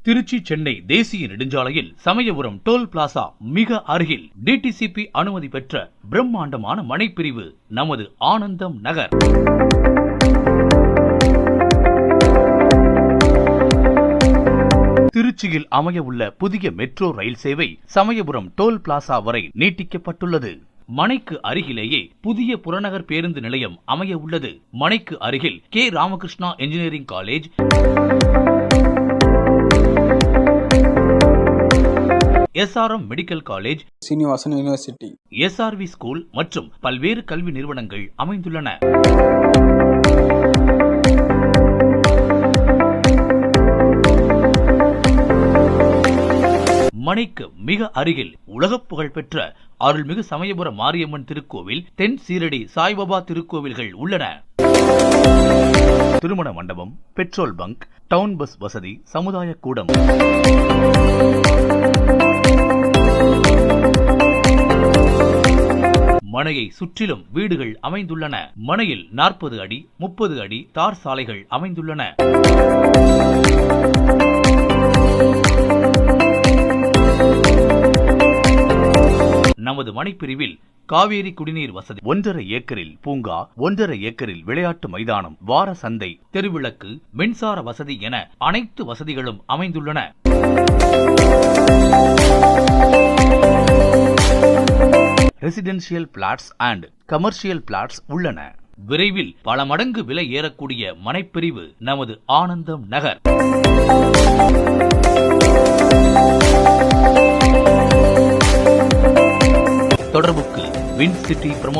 திருச்சி சென்னை தேசிய நெடுஞ்சாலையில் Samayapuram toll plaza மிக அருகில் டிடிசிபி அனுமதி பெற்ற பிரம்மாண்டமான மனைப்பிரிவு நமது ஆனந்தம் நகர். திருச்சியில் அமைய உள்ள புதிய மெட்ரோ ரயில் சேவை சமயபுரம் டோல் பிளாசா வரை நீட்டிக்கப்பட்டுள்ளது. மனைக்கு அருகிலேயே புதிய புறநகர் பேருந்து நிலையம் அமைய உள்ளது. மனைக்கு அருகில் K. Ramakrishna engineering college, SRM medical college, Srinivasan university, SRV school மற்றும் பல்வேறு கல்வி நிறுவனங்கள் அமைந்துள்ளன. மனைக்கு மிக அருகில் உலக புகழ்பெற்ற அருள்மிகு சமயபுர மாரியம்மன் திருக்கோவில், தென் சீரடி சாய்பாபா திருக்கோவில்கள் உள்ளன. திருமண மண்டபம், பெட்ரோல் பங்க், டவுன் பஸ் வசதி, சமுதாய கூடம், மனையை சுற்றிலும் வீடுகள் அமைந்துள்ளன. மனையில் 40 அடி 30 அடி தார் சாலைகள் அமைந்துள்ளன. நமது மனைப்பிரிவில் காவேரி குடிநீர் வசதி, 1.5 ஏக்கரில் பூங்கா, 1.5 ஏக்கரில் விளையாட்டு மைதானம், வார சந்தை, தெருவிளக்கு, மின்சார வசதி என அனைத்து வசதிகளும் அமைந்துள்ளன. Residential flats and commercial flats உள்ளன. விரைவில் பல மடங்கு விலை ஏறக்கூடிய மனைப்பிரிவு நமது ஆனந்தம் நகர். தொடர்புக்கு வின் சிட்டி ப்ரமோட்